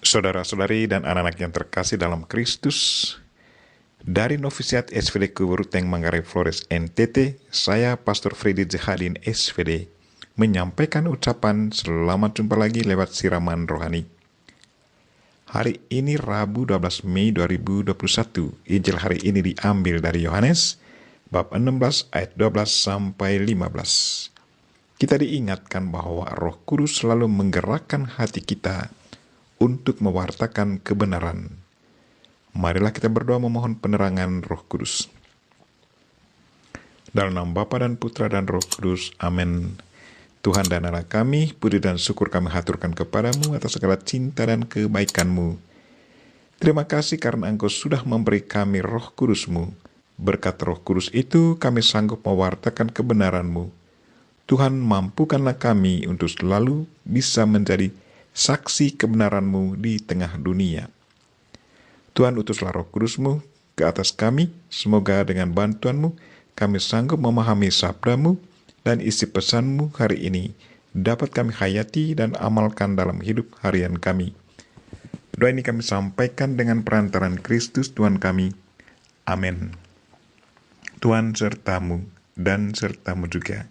Saudara-saudari dan anak-anak yang terkasih dalam Kristus, dari Novisiat SVD Kuburuteng Manggarai Flores NTT, saya Pastor Freddy Zahadin SVD menyampaikan ucapan selamat jumpa lagi lewat siraman rohani. Hari ini Rabu 12 Mei 2021, Injil hari ini diambil dari Yohanes bab 16 ayat 12 sampai 15. Kita diingatkan bahwa Roh Kudus selalu menggerakkan hati kita untuk mewartakan kebenaran. Marilah kita berdoa memohon penerangan Roh Kudus. Dalam nama Bapa dan Putra dan Roh Kudus, amin. Tuhan dan Allah kami, puji dan syukur kami haturkan kepadamu atas segala cinta dan kebaikanmu. Terima kasih karena Engkau sudah memberi kami Roh Kudus-Mu. Berkat Roh Kudus itu kami sanggup mewartakan kebenaran-Mu. Tuhan, mampukanlah kami untuk selalu bisa menjadi saksi kebenaran-Mu di tengah dunia. Tuhan, utuslah Roh Kudus-Mu ke atas kami. Semoga dengan bantuan-Mu kami sanggup memahami sabda-Mu dan isi pesan-Mu hari ini dapat kami hayati dan amalkan dalam hidup harian kami. Doa ini kami sampaikan dengan perantaran Kristus Tuhan kami. Amin. Tuhan sertamu dan sertamu juga.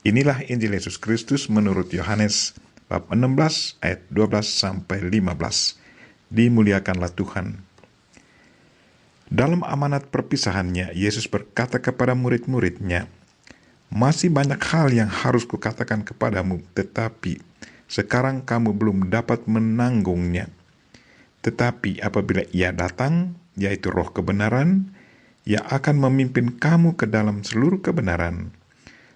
Inilah Injil Yesus Kristus menurut Yohanes bab 16 ayat 12 sampai 15. Dimuliakanlah Tuhan. Dalam amanat perpisahannya, Yesus berkata kepada murid-muridnya, "Masih banyak hal yang harus kukatakan kepadamu, tetapi sekarang kamu belum dapat menanggungnya. Tetapi apabila Ia datang, yaitu Roh kebenaran, Ia akan memimpin kamu ke dalam seluruh kebenaran.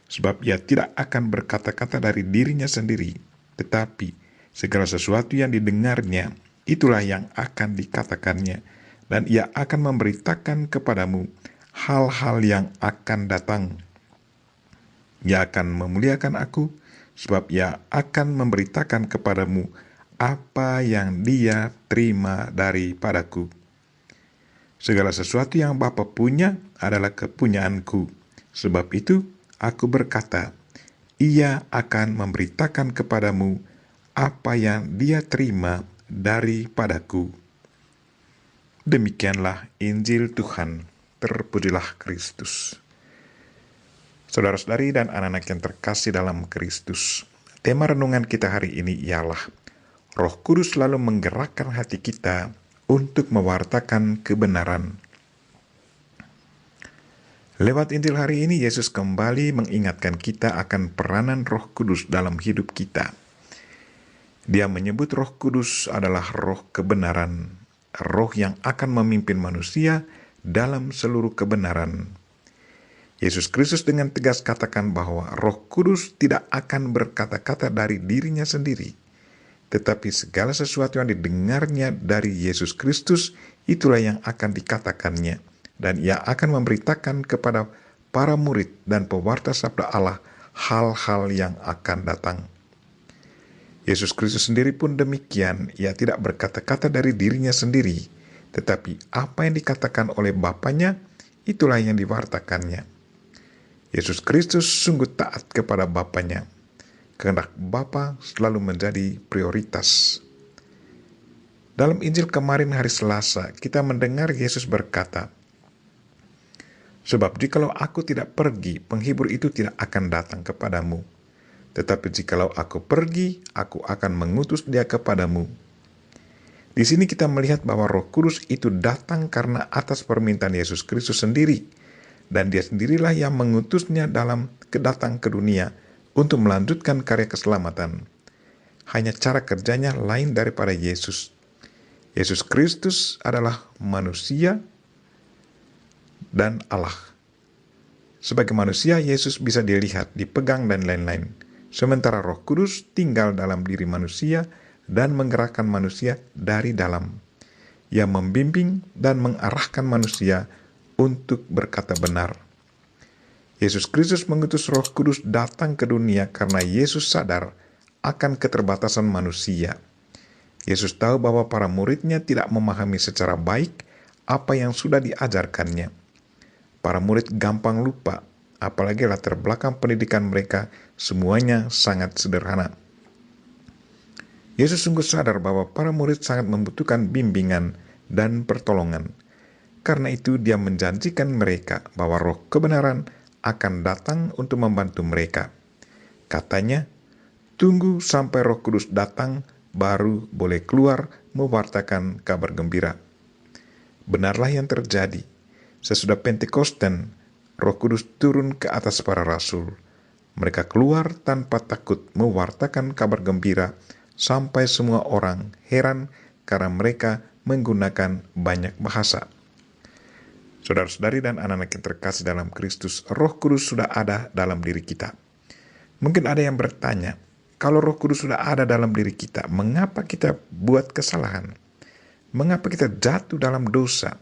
Sebab Ia tidak akan berkata-kata dari dirinya sendiri, tetapi segala sesuatu yang didengarnya, itulah yang akan dikatakannya, dan Ia akan memberitakan kepadamu hal-hal yang akan datang. Ia akan memuliakan aku, sebab Ia akan memberitakan kepadamu apa yang Dia terima daripadaku. Segala sesuatu yang Bapa punya adalah kepunyaanku. Sebab itu, Aku berkata, Ia akan memberitakan kepadamu apa yang Dia terima daripadaku." Demikianlah Injil Tuhan. Terpujilah Kristus. Saudara-saudari dan anak-anak yang terkasih dalam Kristus, tema renungan kita hari ini ialah Roh Kudus selalu menggerakkan hati kita untuk mewartakan kebenaran. Lewat Injil hari ini, Yesus kembali mengingatkan kita akan peranan Roh Kudus dalam hidup kita. Dia menyebut Roh Kudus adalah roh kebenaran, roh yang akan memimpin manusia dalam seluruh kebenaran. Yesus Kristus dengan tegas katakan bahwa Roh Kudus tidak akan berkata-kata dari dirinya sendiri, tetapi segala sesuatu yang didengarnya dari Yesus Kristus, itulah yang akan dikatakannya. Dan Ia akan memberitakan kepada para murid dan pewarta sabda Allah hal-hal yang akan datang. Yesus Kristus sendiri pun demikian. Ia tidak berkata-kata dari dirinya sendiri, tetapi apa yang dikatakan oleh Bapanya, itulah yang diwartakannya. Yesus Kristus sungguh taat kepada Bapanya. Kehendak Bapa selalu menjadi prioritas. Dalam Injil kemarin hari Selasa, kita mendengar Yesus berkata, "Sebab jikalau aku tidak pergi, penghibur itu tidak akan datang kepadamu. Tetapi jikalau aku pergi, aku akan mengutus dia kepadamu." Di sini kita melihat bahwa Roh Kudus itu datang karena atas permintaan Yesus Kristus sendiri. Dan Dia sendirilah yang mengutusnya dalam kedatang ke dunia untuk melanjutkan karya keselamatan. Hanya cara kerjanya lain daripada Yesus. Yesus Kristus adalah manusia dan Allah. Sebagai manusia, Yesus bisa dilihat, dipegang, dan lain-lain. Sementara Roh Kudus tinggal dalam diri manusia dan menggerakkan manusia dari dalam. Ia membimbing dan mengarahkan manusia untuk berkata benar. Yesus Kristus mengutus Roh Kudus datang ke dunia karena Yesus sadar akan keterbatasan manusia. Yesus tahu bahwa para muridnya tidak memahami secara baik apa yang sudah diajarkannya. Para murid gampang lupa, apalagi latar belakang pendidikan mereka semuanya sangat sederhana. Yesus sungguh sadar bahwa para murid sangat membutuhkan bimbingan dan pertolongan. Karena itu dia menjanjikan mereka bahwa roh kebenaran akan datang untuk membantu mereka. Katanya, tunggu sampai Roh Kudus datang, baru boleh keluar mewartakan kabar gembira. Benarlah yang terjadi. Sesudah Pentakosten, Roh Kudus turun ke atas para rasul. Mereka keluar tanpa takut mewartakan kabar gembira, sampai semua orang heran karena mereka menggunakan banyak bahasa. Saudara-saudari dan anak-anak yang terkasih dalam Kristus, Roh Kudus sudah ada dalam diri kita. Mungkin ada yang bertanya, kalau Roh Kudus sudah ada dalam diri kita, mengapa kita buat kesalahan? Mengapa kita jatuh dalam dosa?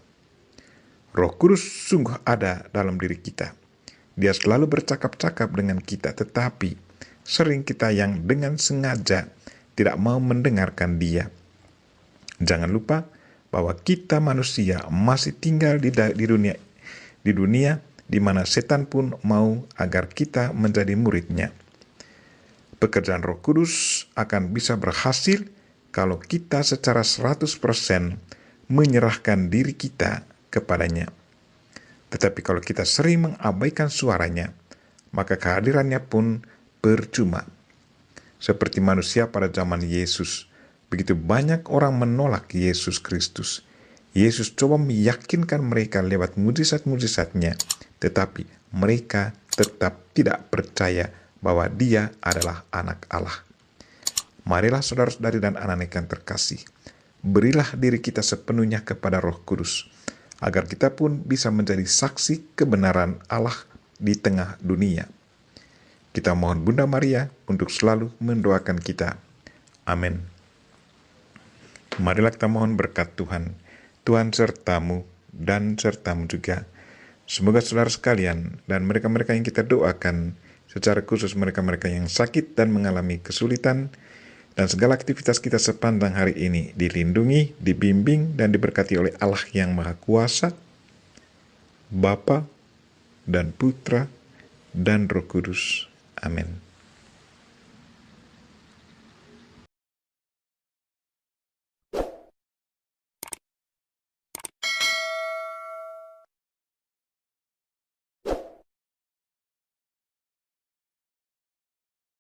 Roh Kudus sungguh ada dalam diri kita. Dia selalu bercakap-cakap dengan kita, tetapi sering kita yang dengan sengaja tidak mau mendengarkan dia. Jangan lupa bahwa kita manusia masih tinggal di dunia di mana setan pun mau agar kita menjadi muridnya. Pekerjaan Roh Kudus akan bisa berhasil kalau kita secara 100% menyerahkan diri kita kepadanya. Tetapi kalau kita sering mengabaikan suaranya, maka kehadirannya pun percuma. Seperti manusia pada zaman Yesus, begitu banyak orang menolak Yesus Kristus. Yesus coba meyakinkan mereka lewat mujizat-mujizatnya, tetapi mereka tetap tidak percaya bahwa dia adalah anak Allah. Marilah saudara-saudari dan anak-anak yang terkasih, berilah diri kita sepenuhnya kepada Roh Kudus, agar kita pun bisa menjadi saksi kebenaran Allah di tengah dunia. Kita mohon Bunda Maria untuk selalu mendoakan kita. Amin. Marilah kita mohon berkat Tuhan. Tuhan sertamu dan sertamu juga. Semoga saudara sekalian dan mereka-mereka yang kita doakan, secara khusus mereka-mereka yang sakit dan mengalami kesulitan, dan segala aktivitas kita sepanjang hari ini dilindungi, dibimbing, dan diberkati oleh Allah yang Maha Kuasa, Bapa dan Putra dan Roh Kudus. Amin.